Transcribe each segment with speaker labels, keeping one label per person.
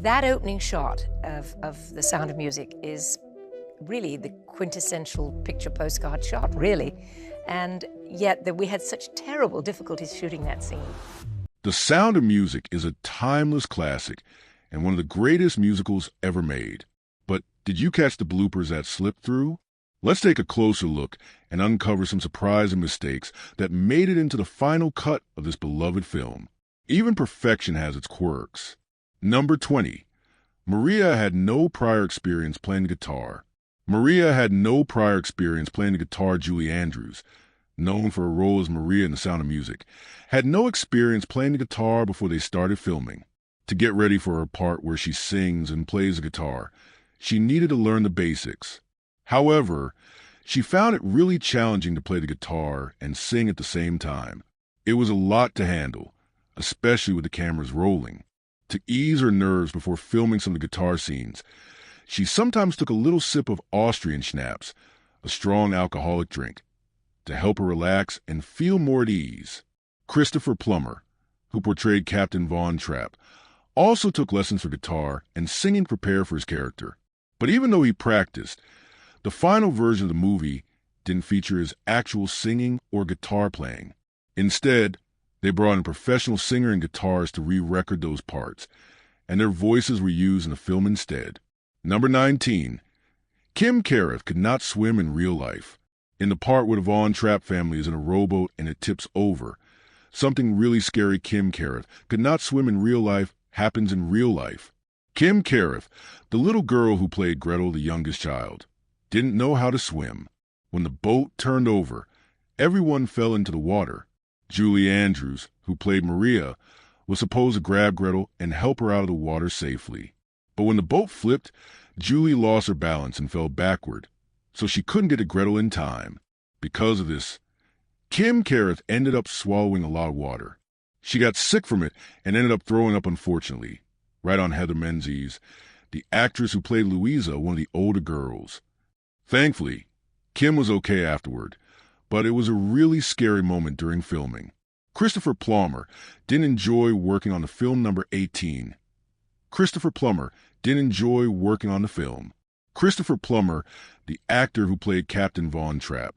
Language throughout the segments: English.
Speaker 1: That opening shot of The Sound of Music is really the quintessential picture postcard shot, really. And yet we had such terrible difficulties shooting that scene.
Speaker 2: The Sound of Music is a timeless classic and one of the greatest musicals ever made. But did you catch the bloopers that slipped through? Let's take a closer look and uncover some surprising mistakes that made it into the final cut of this beloved film. Even perfection has its quirks. Number 20. Maria had no prior experience playing the guitar. Maria had no prior experience playing the guitar. Julie Andrews, known for her role as Maria in The Sound of Music, had no experience playing the guitar before they started filming. To get ready for her part where she sings and plays the guitar, she needed to learn the basics. However, she found it really challenging to play the guitar and sing at the same time. It was a lot to handle, especially with the cameras rolling. To ease her nerves before filming some of the guitar scenes, she sometimes took a little sip of Austrian schnapps, a strong alcoholic drink, to help her relax and feel more at ease. Christopher Plummer, who portrayed Captain Von Trapp, also took lessons for guitar and singing to prepare for his character. But even though he practiced, the final version of the movie didn't feature his actual singing or guitar playing. Instead, they brought in a professional singer and guitarist to re-record those parts, and their voices were used in the film instead. Number 19. Kim Cariff could not swim in real life. In the part where the Von Trapp family is in a rowboat and it tips over, something really scary Kim Cariff could not swim in real life happens in real life. Kim Cariff, the little girl who played Gretel, the youngest child, didn't know how to swim. When the boat turned over, everyone fell into the water. Julie Andrews, who played Maria, was supposed to grab Gretel and help her out of the water safely. But when the boat flipped, Julie lost her balance and fell backward, so she couldn't get to Gretel in time. Because of this, Kim Cariff ended up swallowing a lot of water. She got sick from it and ended up throwing up, unfortunately, right on Heather Menzies, the actress who played Louisa, one of the older girls. Thankfully, Kim was okay afterward, but it was a really scary moment during filming. Christopher Plummer didn't enjoy working on the film. Number 18. Christopher Plummer didn't enjoy working on the film. Christopher Plummer, the actor who played Captain Von Trapp,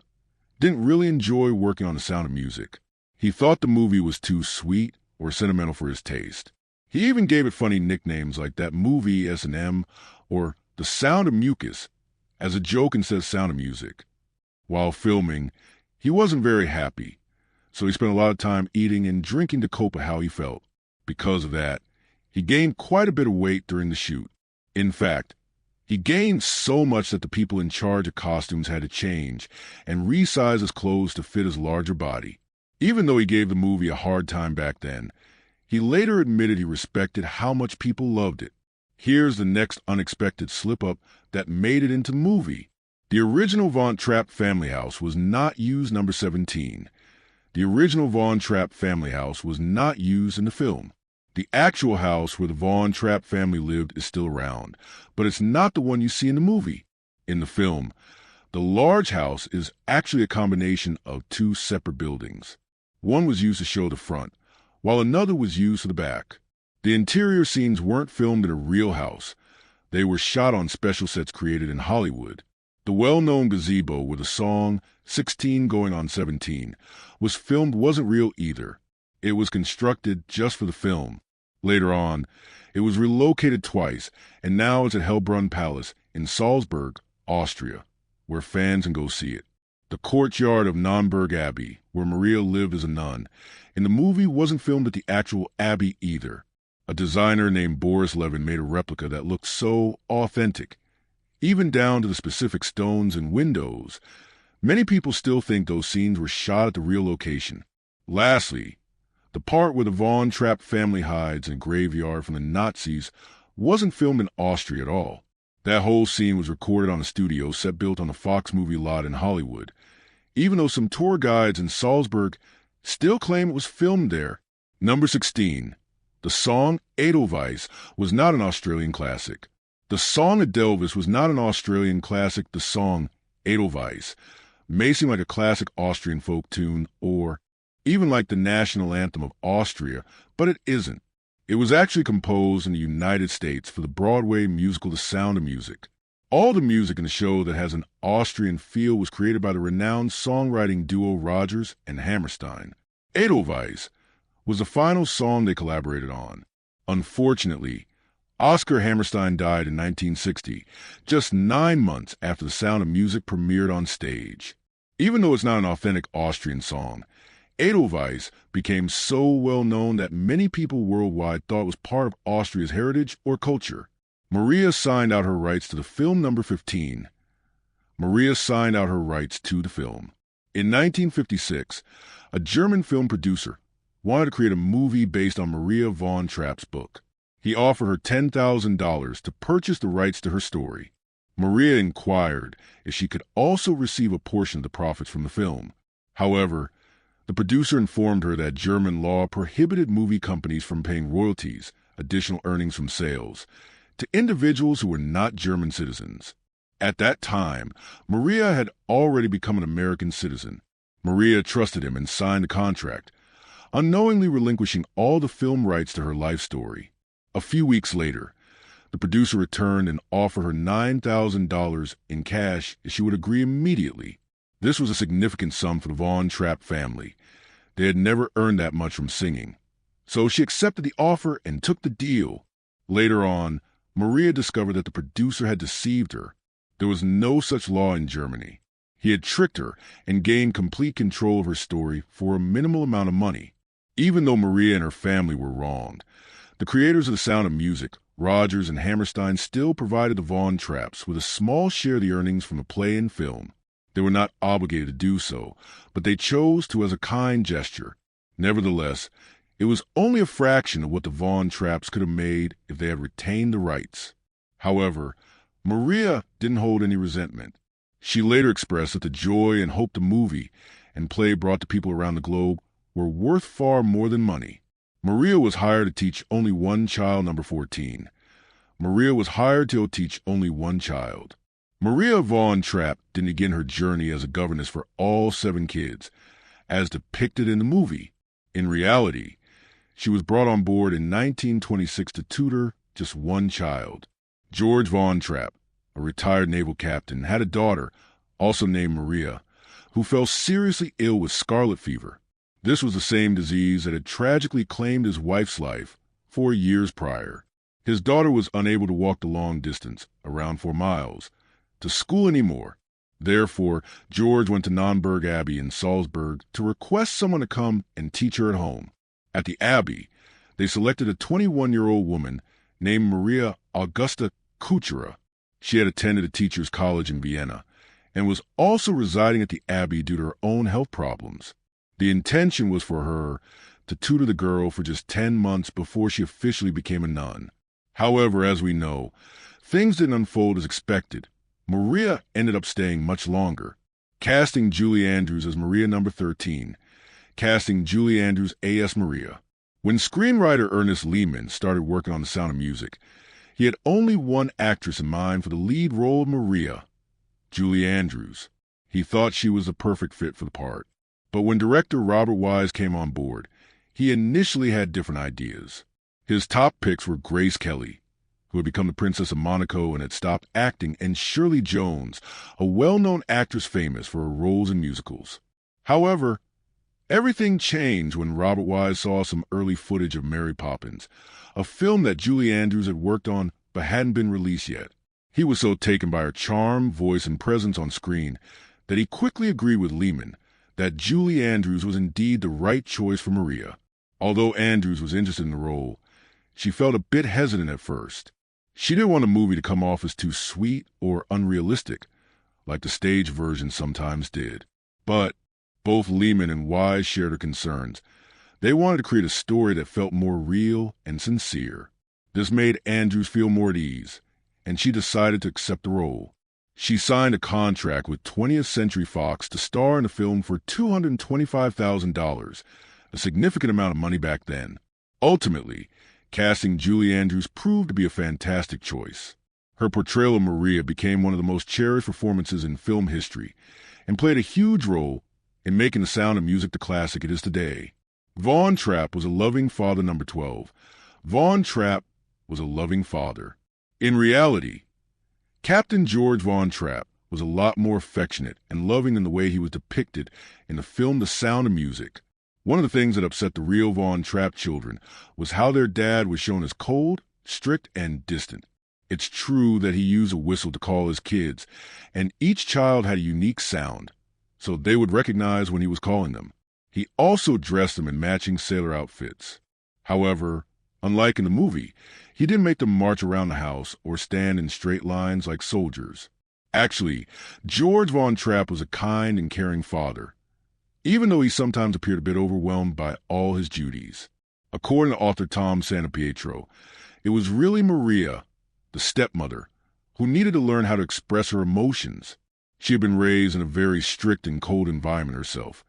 Speaker 2: didn't really enjoy working on The Sound of Music. He thought the movie was too sweet or sentimental for his taste. He even gave it funny nicknames like That Movie S&M or The Sound of Mucus as a joke instead of Sound of Music. While filming, he wasn't very happy, so he spent a lot of time eating and drinking to cope with how he felt. Because of that, he gained quite a bit of weight during the shoot. In fact, he gained so much that the people in charge of costumes had to change and resize his clothes to fit his larger body. Even though he gave the movie a hard time back then, he later admitted he respected how much people loved it. Here's the next unexpected slip-up that made it into the movie. The original Von Trapp family house was not used. Number 17. The original Von Trapp family house was not used in the film. The actual house where the Von Trapp family lived is still around, but it's not the one you see in the movie. In the film, the large house is actually a combination of two separate buildings. One was used to show the front, while another was used for the back. The interior scenes weren't filmed in a real house. They were shot on special sets created in Hollywood. The well-known gazebo where the song 16 Going on 17 was filmed wasn't real either. It was constructed just for the film. Later on, it was relocated twice, and now it's at Hellbrunn Palace in Salzburg, Austria, where fans can go see it. The courtyard of Nonnberg Abbey, where Maria lived as a nun, in the movie wasn't filmed at the actual abbey either. A designer named Boris Levin made a replica that looked so authentic, even down to the specific stones and windows. Many people still think those scenes were shot at the real location. Lastly, the part where the Von Trapp family hides in a graveyard from the Nazis wasn't filmed in Austria at all. That whole scene was recorded on a studio set built on the Fox movie lot in Hollywood, even though some tour guides in Salzburg still claim it was filmed there. Number 16. The song Edelweiss was not an Australian classic. The song Edelweiss was not an Australian classic. The song Edelweiss may seem like a classic Austrian folk tune or even like the national anthem of Austria, but it isn't. It was actually composed in the United States for the Broadway musical The Sound of Music. All the music in the show that has an Austrian feel was created by the renowned songwriting duo Rodgers and Hammerstein. Edelweiss was the final song they collaborated on. Unfortunately, Oscar Hammerstein died in 1960, just 9 months after The Sound of Music premiered on stage. Even though it's not an authentic Austrian song, Edelweiss became so well known that many people worldwide thought it was part of Austria's heritage or culture. Maria signed out her rights to the film number 15. Maria signed out her rights to the film. In 1956, a German film producer wanted to create a movie based on Maria von Trapp's book. He offered her $10,000 to purchase the rights to her story. Maria inquired if she could also receive a portion of the profits from the film. However, the producer informed her that German law prohibited movie companies from paying royalties, additional earnings from sales, to individuals who were not German citizens. At that time, Maria had already become an American citizen. Maria trusted him and signed the contract, unknowingly relinquishing all the film rights to her life story. A few weeks later, the producer returned and offered her $9,000 in cash if she would agree immediately. This was a significant sum for the Von Trapp family. They had never earned that much from singing. So she accepted the offer and took the deal. Later on, Maria discovered that the producer had deceived her. There was no such law in Germany. He had tricked her and gained complete control of her story for a minimal amount of money. Even though Maria and her family were wronged, the creators of The Sound of Music, Rodgers and Hammerstein, still provided the Von Trapps with a small share of the earnings from the play and film. They were not obligated to do so, but they chose to as a kind gesture. Nevertheless, it was only a fraction of what the Von Trapps could have made if they had retained the rights. However, Maria didn't hold any resentment. She later expressed that the joy and hope the movie and play brought to people around the globe were worth far more than money. Maria was hired to teach only one child, number 14. Maria was hired to teach only one child. Maria von Trapp didn't begin her journey as a governess for all 7 kids, as depicted in the movie. In reality, she was brought on board in 1926 to tutor just one child. George von Trapp, a retired naval captain, had a daughter, also named Maria, who fell seriously ill with scarlet fever. This was the same disease that had tragically claimed his wife's life 4 years prior. His daughter was unable to walk the long distance, around 4 miles, to school anymore. Therefore, George went to Nonnberg Abbey in Salzburg to request someone to come and teach her at home. At the Abbey, they selected a 21-year-old woman named Maria Augusta Kuchera. She had attended a teacher's college in Vienna and was also residing at the Abbey due to her own health problems. The intention was for her to tutor the girl for just 10 months before she officially became a nun. However, as we know, things didn't unfold as expected. Maria ended up staying much longer, casting Julie Andrews as Maria number 13, casting Julie Andrews as Maria. When screenwriter Ernest Lehman started working on The Sound of Music, he had only one actress in mind for the lead role of Maria, Julie Andrews. He thought she was the perfect fit for the part. But when director Robert Wise came on board, he initially had different ideas. His top picks were Grace Kelly, who had become the Princess of Monaco and had stopped acting, and Shirley Jones, a well-known actress famous for her roles in musicals. However, everything changed when Robert Wise saw some early footage of Mary Poppins, a film that Julie Andrews had worked on but hadn't been released yet. He was so taken by her charm, voice, and presence on screen that he quickly agreed with Lehman that Julie Andrews was indeed the right choice for Maria. Although Andrews was interested in the role, she felt a bit hesitant at first. She didn't want the movie to come off as too sweet or unrealistic, like the stage version sometimes did. But both Lehman and Wise shared her concerns. They wanted to create a story that felt more real and sincere. This made Andrews feel more at ease, and she decided to accept the role. She signed a contract with 20th Century Fox to star in the film for $225,000, a significant amount of money back then. Ultimately, casting Julie Andrews proved to be a fantastic choice. Her portrayal of Maria became one of the most cherished performances in film history and played a huge role in making The Sound of Music the classic it is today. Von Trapp was a loving father number 12, Von Trapp was a loving father. In reality, Captain George Von Trapp was a lot more affectionate and loving than the way he was depicted in the film The Sound of Music. One of the things that upset the real Von Trapp children was how their dad was shown as cold, strict, and distant. It's true that he used a whistle to call his kids, and each child had a unique sound, so they would recognize when he was calling them. He also dressed them in matching sailor outfits. However, unlike in the movie, he didn't make them march around the house or stand in straight lines like soldiers. Actually, George Von Trapp was a kind and caring father, even though he sometimes appeared a bit overwhelmed by all his duties. According to author Tom Santapietro, it was really Maria, the stepmother, who needed to learn how to express her emotions. She had been raised in a very strict and cold environment herself,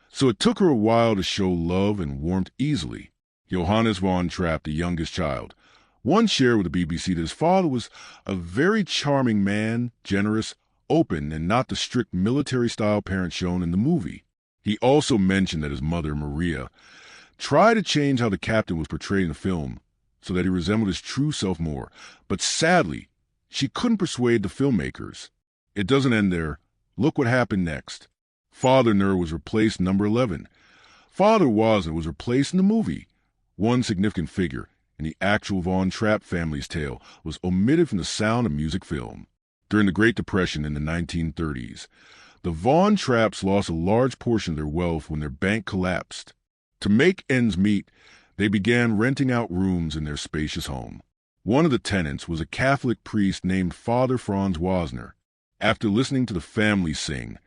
Speaker 2: so it took her a while to show love and warmth easily. Johannes Von Trapp, the youngest child, once shared with the BBC that his father was a very charming man, generous, open, and not the strict military-style parent shown in the movie. He also mentioned that his mother, Maria, tried to change how the captain was portrayed in the film so that he resembled his true self more, but sadly, she couldn't persuade the filmmakers. It doesn't end there. Look what happened next. Father Nur was replaced number 11. Father Wozner was replaced in the movie. One significant figure in the actual Von Trapp family's tale was omitted from the Sound of Music film. During the Great Depression in the 1930s, the Von Trapps lost a large portion of their wealth when their bank collapsed. To make ends meet, they began renting out rooms in their spacious home. One of the tenants was a Catholic priest named Father Franz Wozner. After listening to the family sing,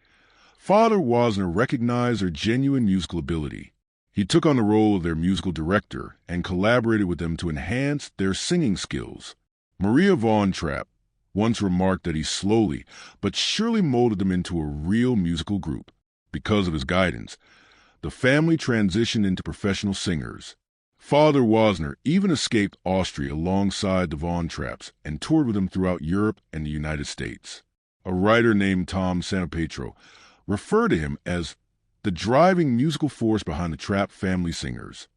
Speaker 2: Father Wozner recognized their genuine musical ability. He took on the role of their musical director and collaborated with them to enhance their singing skills. Maria Von Trapp once remarked that he slowly but surely molded them into a real musical group. Because of his guidance, the family transitioned into professional singers. Father Wozner even escaped Austria alongside the Von Trapps and toured with them throughout Europe and the United States. A writer named Tom Santapietro referred to him as the driving musical force behind the Trapp family singers.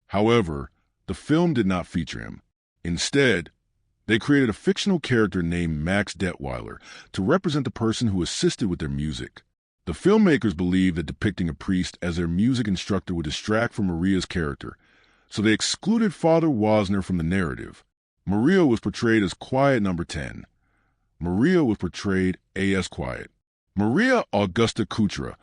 Speaker 2: However, the film did not feature him. Instead, they created a fictional character named Max Detweiler to represent the person who assisted with their music. The filmmakers believed that depicting a priest as their music instructor would distract from Maria's character, so they excluded Father Wozner from the narrative. Maria was portrayed as quiet number 10. Maria was portrayed as quiet. Maria Augusta Kuchera,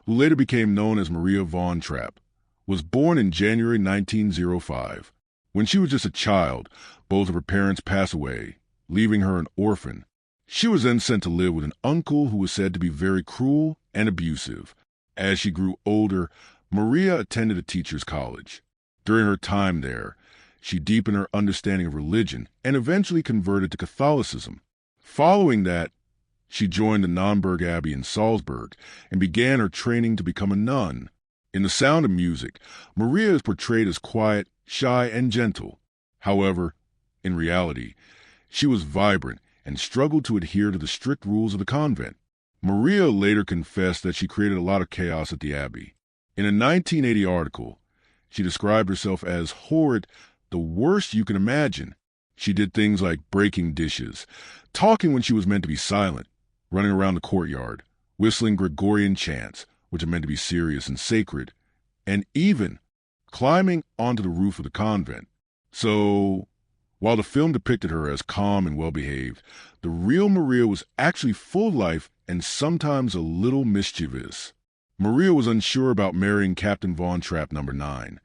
Speaker 2: who later became known as Maria Von Trapp, was born in January 1905. When she was just a child, both of her parents passed away, leaving her an orphan. She was then sent to live with an uncle who was said to be very cruel and abusive. As she grew older, Maria attended a teacher's college. During her time there, she deepened her understanding of religion and eventually converted to Catholicism. Following that, she joined the Nonnberg Abbey in Salzburg and began her training to become a nun. In The Sound of Music, Maria is portrayed as quiet, shy, and gentle. However, in reality, she was vibrant and struggled to adhere to the strict rules of the convent. Maria later confessed that she created a lot of chaos at the Abbey. In a 1980 article, she described herself as horrid, the worst you can imagine. She did things like breaking dishes, talking when she was meant to be silent, running around the courtyard, whistling Gregorian chants, which are meant to be serious and sacred, and even climbing onto the roof of the convent. So, while the film depicted her as calm and well-behaved, the real Maria was actually full of life and sometimes a little mischievous. Maria was unsure about marrying Captain Von Trapp number 9.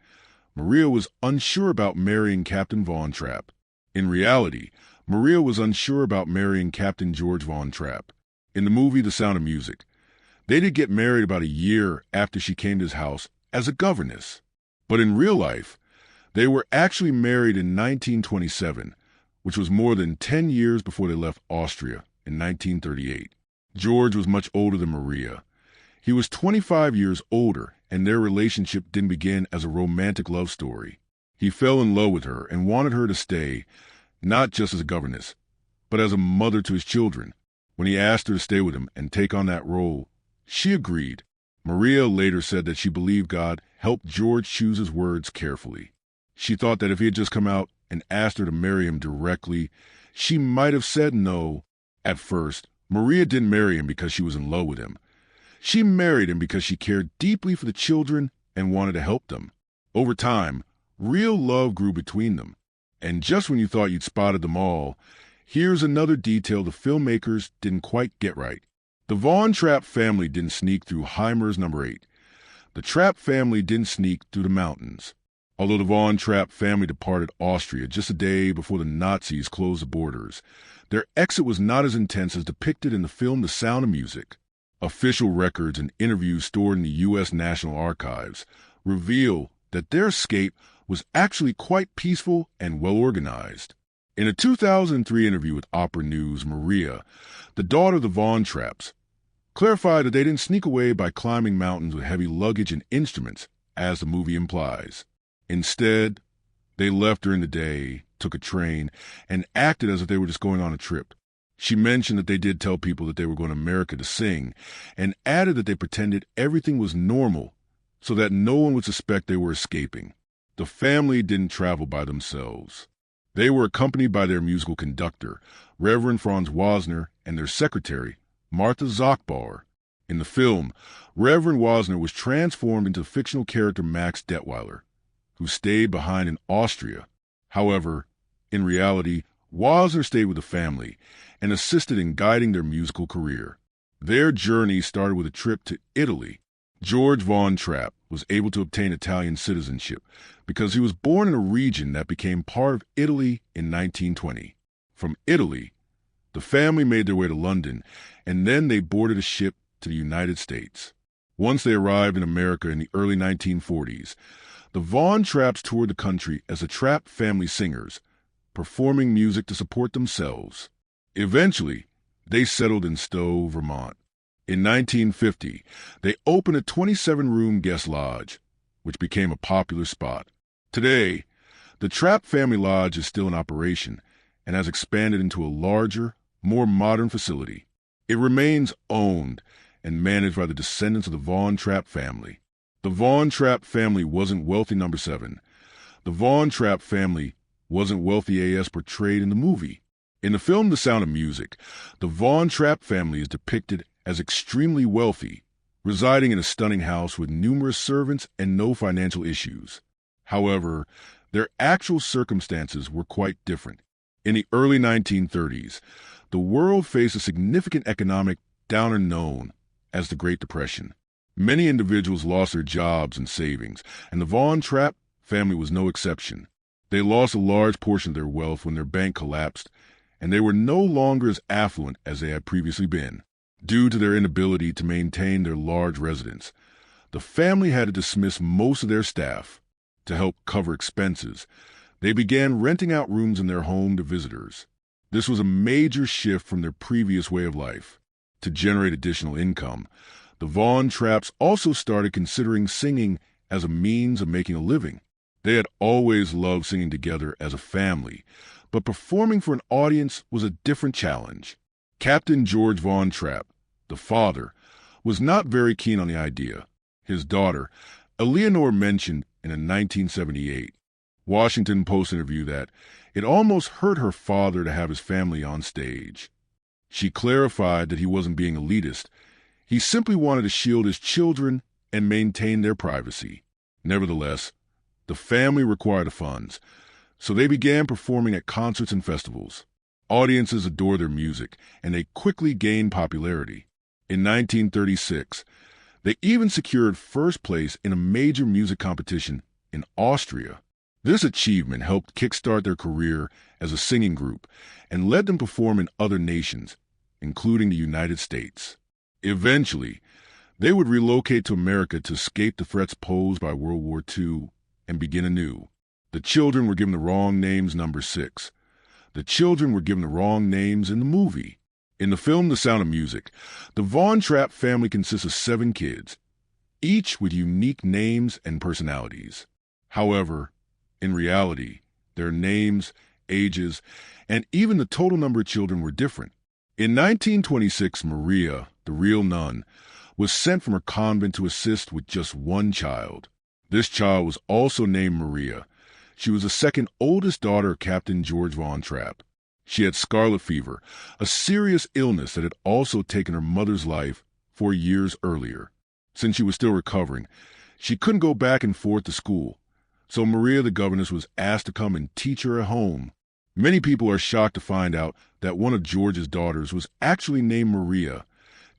Speaker 2: Maria was unsure about marrying Captain Von Trapp. In reality, Maria was unsure about marrying Captain George Von Trapp. In the movie The Sound of Music, they did get married about a year after she came to his house as a governess. But in real life, they were actually married in 1927, which was more than 10 years before they left Austria in 1938. George was much older than Maria. He was 25 years older, and their relationship didn't begin as a romantic love story. He fell in love with her and wanted her to stay, not just as a governess, but as a mother to his children. When he asked her to stay with him and take on that role, she agreed. Maria later said that she believed God helped George choose his words carefully. She thought that if he had just come out and asked her to marry him directly, she might have said no. At first, Maria didn't marry him because she was in love with him. She married him because she cared deeply for the children and wanted to help them. Over time, real love grew between them. And just when you thought you'd spotted them all, here's another detail the filmmakers didn't quite get right. The Von Trapp family didn't sneak through Heimer's number 8. The Trapp family didn't sneak through the mountains. Although the Von Trapp family departed Austria just a day before the Nazis closed the borders, their exit was not as intense as depicted in the film The Sound of Music. Official records and interviews stored in the U.S. National Archives reveal that their escape was actually quite peaceful and well-organized. In a 2003 interview with Opera News, Maria, the daughter of the Von Trapps, clarified that they didn't sneak away by climbing mountains with heavy luggage and instruments, as the movie implies. Instead, they left during the day, took a train, and acted as if they were just going on a trip. She mentioned that they did tell people that they were going to America to sing, and added that they pretended everything was normal so that no one would suspect they were escaping. The family didn't travel by themselves. They were accompanied by their musical conductor, Reverend Franz Wasner, and their secretary, Martha Zachbar. In the film, Reverend Wasner was transformed into the fictional character Max Detweiler, who stayed behind in Austria. However, in reality, Wasner stayed with the family and assisted in guiding their musical career. Their journey started with a trip to Italy. George Von Trapp was able to obtain Italian citizenship because he was born in a region that became part of Italy in 1920. From Italy, the family made their way to London, and then they boarded a ship to the United States. Once they arrived in America in the early 1940s, the Von Trapps toured the country as the Trapp family singers, performing music to support themselves. Eventually, they settled in Stowe, Vermont. In 1950, they opened a 27-room guest lodge, which became a popular spot. Today, the Trapp family lodge is still in operation and has expanded into a larger, more modern facility. It remains owned and managed by the descendants of the Von Trapp family. The Von Trapp family wasn't wealthy, number 7. The Von Trapp family wasn't wealthy as portrayed in the movie. In the film The Sound of Music, the Von Trapp family is depicted as extremely wealthy, residing in a stunning house with numerous servants and no financial issues. However, their actual circumstances were quite different. In the early 1930s, the world faced a significant economic downer known as the Great Depression. Many individuals lost their jobs and savings, and the Von Trapp family was no exception. They lost a large portion of their wealth when their bank collapsed, and they were no longer as affluent as they had previously been. Due to their inability to maintain their large residence, the family had to dismiss most of their staff. To help cover expenses, they began renting out rooms in their home to visitors. This was a major shift from their previous way of life. To generate additional income, the Von Trapps also started considering singing as a means of making a living. They had always loved singing together as a family, but performing for an audience was a different challenge. Captain George Von Trapp, the father, was not very keen on the idea. His daughter, Eleanor, mentioned in a 1978 Washington Post interview that it almost hurt her father to have his family on stage. She clarified that he wasn't being elitist. He simply wanted to shield his children and maintain their privacy. Nevertheless, the family required the funds, so they began performing at concerts and festivals. Audiences adored their music, and they quickly gained popularity. In 1936, they even secured first place in a major music competition in Austria. This achievement helped kickstart their career as a singing group and led them to perform in other nations, including the United States. Eventually, they would relocate to America to escape the threats posed by World War II and begin anew. The children were given the wrong names, number 6. The children were given the wrong names in the movie. In the film The Sound of Music, the Von Trapp family consists of 7 kids, each with unique names and personalities. However, in reality, their names, ages, and even the total number of children were different. In 1926, Maria, the real nun, was sent from her convent to assist with just one child. This child was also named Maria. She was the second oldest daughter of Captain George Von Trapp. She had scarlet fever, a serious illness that had also taken her mother's life 4 years earlier. Since she was still recovering, she couldn't go back and forth to school, so Maria the governess was asked to come and teach her at home. Many people are shocked to find out that one of George's daughters was actually named Maria,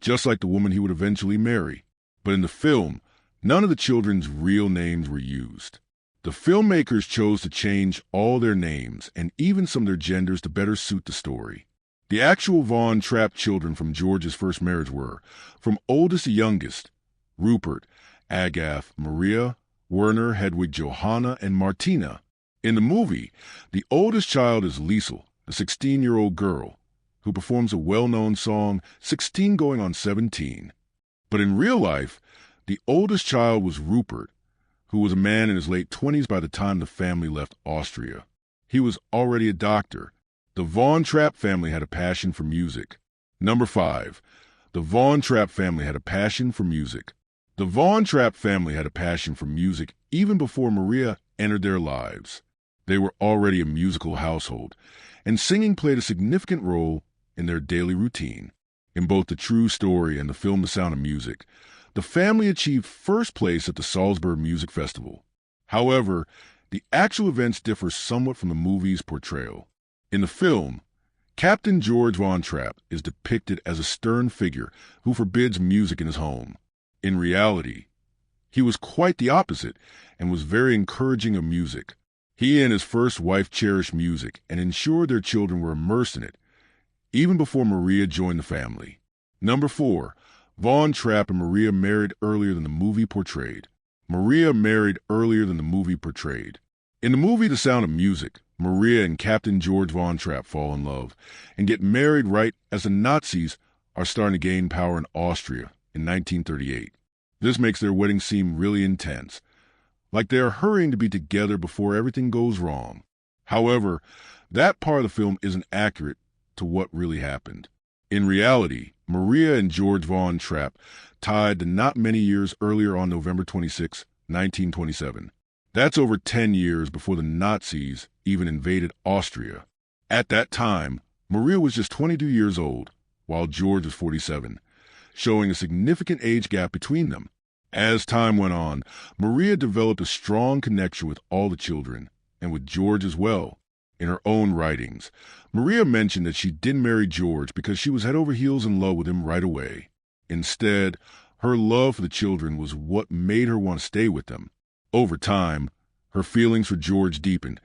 Speaker 2: just like the woman he would eventually marry. But in the film, none of the children's real names were used. The filmmakers chose to change all their names and even some of their genders to better suit the story. The actual Von Trapp children from George's first marriage were, from oldest to youngest, Rupert, Agathe, Maria, Werner, Hedwig, Johanna, and Martina. In the movie, the oldest child is Liesel, a 16-year-old girl, who performs a well-known song, 16 Going on 17. But in real life, the oldest child was Rupert, who was a man in his late 20s by the time the family left Austria. He was already a doctor. The Von Trapp family had a passion for music. Number 5. The Von Trapp family had a passion for music. The Von Trapp family had a passion for music even before Maria entered their lives. They were already a musical household, and singing played a significant role in their daily routine. In both the true story and the film The Sound of Music, the family achieved first place at the Salzburg Music Festival. However, the actual events differ somewhat from the movie's portrayal. In the film, Captain George Von Trapp is depicted as a stern figure who forbids music in his home. In reality, he was quite the opposite and was very encouraging of music. He and his first wife cherished music and ensured their children were immersed in it, even before Maria joined the family. Number 4. Von Trapp and Maria married earlier than the movie portrayed. Maria married earlier than the movie portrayed. In the movie The Sound of Music, Maria and Captain George Von Trapp fall in love and get married right as the Nazis are starting to gain power in Austria in 1938. This makes their wedding seem really intense, like they are hurrying to be together before everything goes wrong. However, that part of the film isn't accurate to what really happened. In reality, Maria and George Von Trapp tied not many years earlier on November 26, 1927. That's over 10 years before the Nazis even invaded Austria. At that time, Maria was just 22 years old, while George was 47, showing a significant age gap between them. As time went on, Maria developed a strong connection with all the children, and with George as well. In her own writings, Maria mentioned that she didn't marry George because she was head over heels in love with him right away. Instead, her love for the children was what made her want to stay with them. Over time, her feelings for George deepened,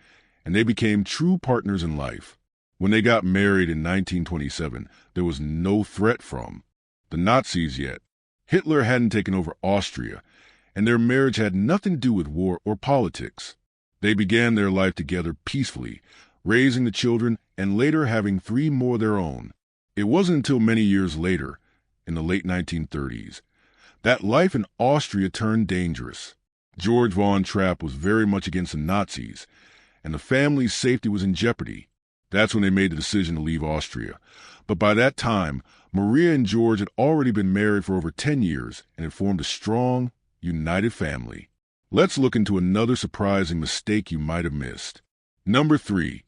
Speaker 2: and they became true partners in life. When they got married in 1927, there was no threat from the Nazis yet. Hitler hadn't taken over Austria, and their marriage had nothing to do with war or politics. They began their life together peacefully, raising the children and later having 3 more of their own. It wasn't until many years later, in the late 1930s, that life in Austria turned dangerous. George Von Trapp was very much against the Nazis, and the family's safety was in jeopardy. That's when they made the decision to leave Austria. But by that time, Maria and George had already been married for over 10 years and had formed a strong, united family. Let's look into another surprising mistake you might have missed. Number 3.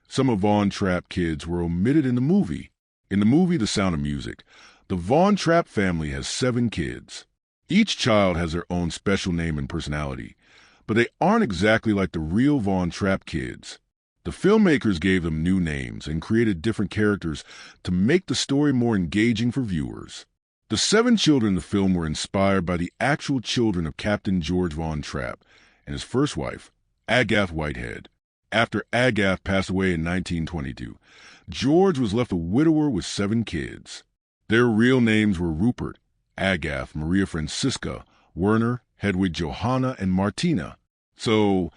Speaker 2: Some of Von Trapp kids were omitted in the movie. In the movie The Sound of Music, the Von Trapp family has 7 kids. Each child has their own special name and personality, but they aren't exactly like the real Von Trapp kids. The filmmakers gave them new names and created different characters to make the story more engaging for viewers. The 7 children in the film were inspired by the actual children of Captain George Von Trapp and his first wife, Agathe Whitehead. After Agathe passed away in 1922, George was left a widower with 7 kids. Their real names were Rupert, Agathe, Maria Francisca, Werner, Hedwig Johanna, and Martina. So,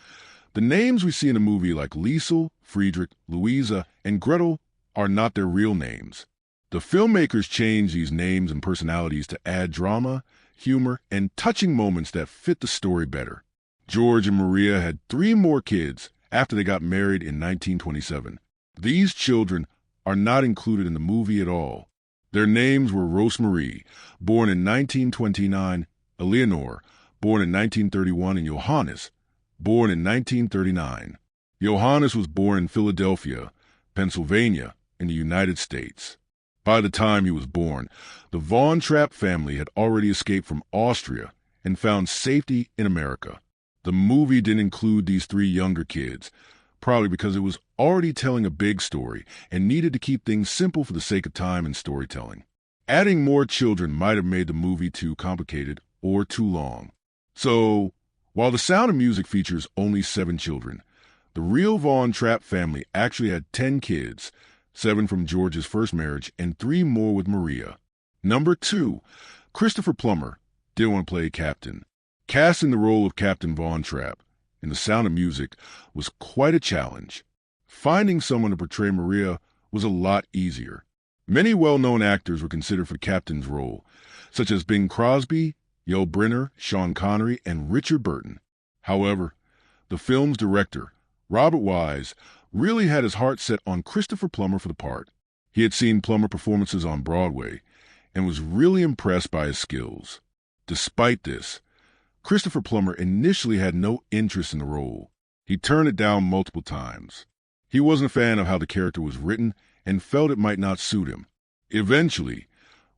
Speaker 2: the names we see in the movie like Liesel, Friedrich, Louisa, and Gretel are not their real names. The filmmakers changed these names and personalities to add drama, humor, and touching moments that fit the story better. George and Maria had 3 more kids after they got married in 1927. These children are not included in the movie at all. Their names were Rosemarie, born in 1929, Eleanor, born in 1931, and Johannes, born in 1939. Johannes was born in Philadelphia, Pennsylvania, in the United States. By the time he was born, the Von Trapp family had already escaped from Austria and found safety in America. The movie didn't include these three younger kids, probably because it was already telling a big story and needed to keep things simple for the sake of time and storytelling. Adding more children might have made the movie too complicated or too long. So, while The Sound of Music features only 7 children, the real Von Trapp family actually had 10 kids, 7 from George's first marriage and 3 more with Maria. Number 2, Christopher Plummer didn't want to play Captain. Casting the role of Captain Von Trapp in The Sound of Music was quite a challenge. Finding someone to portray Maria was a lot easier. Many well-known actors were considered for the Captain's role, such as Bing Crosby, Yul Brynner, Sean Connery, and Richard Burton. However, the film's director, Robert Wise, really had his heart set on Christopher Plummer for the part. He had seen Plummer performances on Broadway and was really impressed by his skills. Despite this, Christopher Plummer initially had no interest in the role. He turned it down multiple times. He wasn't a fan of how the character was written and felt it might not suit him. Eventually,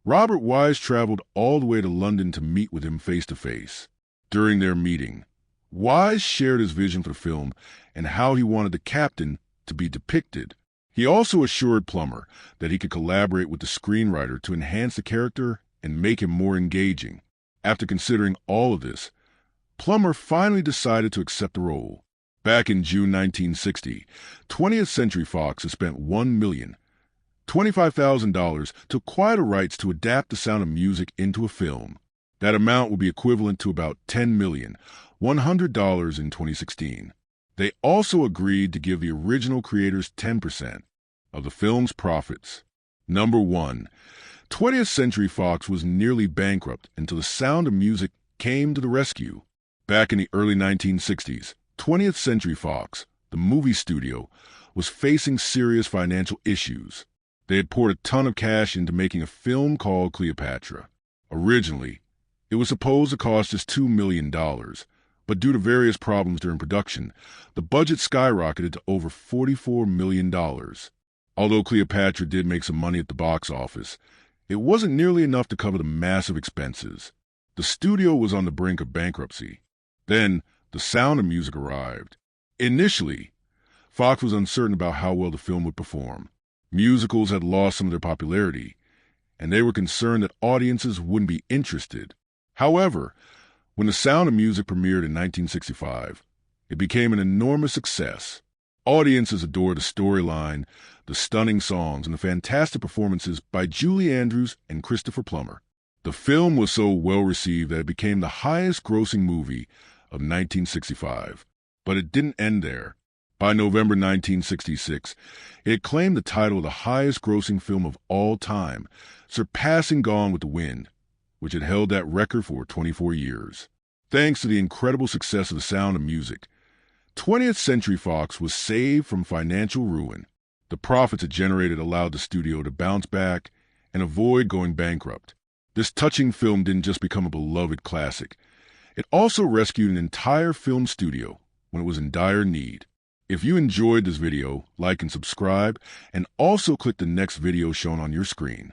Speaker 2: Robert Wise traveled all the way to London to meet with him face-to-face. During their meeting, Wise shared his vision for the film and how he wanted the Captain to be depicted. He also assured Plummer that he could collaborate with the screenwriter to enhance the character and make him more engaging. After considering all of this, Plummer finally decided to accept the role. Back in June 1960, 20th Century Fox had spent $1,025,000 to acquire the rights to adapt The Sound of Music into a film. That amount would be equivalent to about $10,100,000 in 2016. They also agreed to give the original creators 10% of the film's profits. Number 1. 20th Century Fox was nearly bankrupt until The Sound of Music came to the rescue. Back in the early 1960s, 20th Century Fox, the movie studio, was facing serious financial issues. They had poured a ton of cash into making a film called Cleopatra. Originally, it was supposed to cost just $2 million, but due to various problems during production, the budget skyrocketed to over $44 million. Although Cleopatra did make some money at the box office, it wasn't nearly enough to cover the massive expenses. The studio was on the brink of bankruptcy. Then, The Sound of Music arrived. Initially, Fox was uncertain about how well the film would perform. Musicals had lost some of their popularity, and they were concerned that audiences wouldn't be interested. However, when The Sound of Music premiered in 1965, it became an enormous success. Audiences adored the storyline, the stunning songs, and the fantastic performances by Julie Andrews and Christopher Plummer. The film was so well received that it became the highest-grossing movie of 1965. But it didn't end there. By November 1966, it claimed the title of the highest-grossing film of all time, surpassing Gone with the Wind, which had held that record for 24 years. Thanks to the incredible success of The Sound of Music, 20th Century Fox was saved from financial ruin. The profits it generated allowed the studio to bounce back and avoid going bankrupt. This touching film didn't just become a beloved classic. It also rescued an entire film studio when it was in dire need. If you enjoyed this video, like and subscribe, and also click the next video shown on your screen.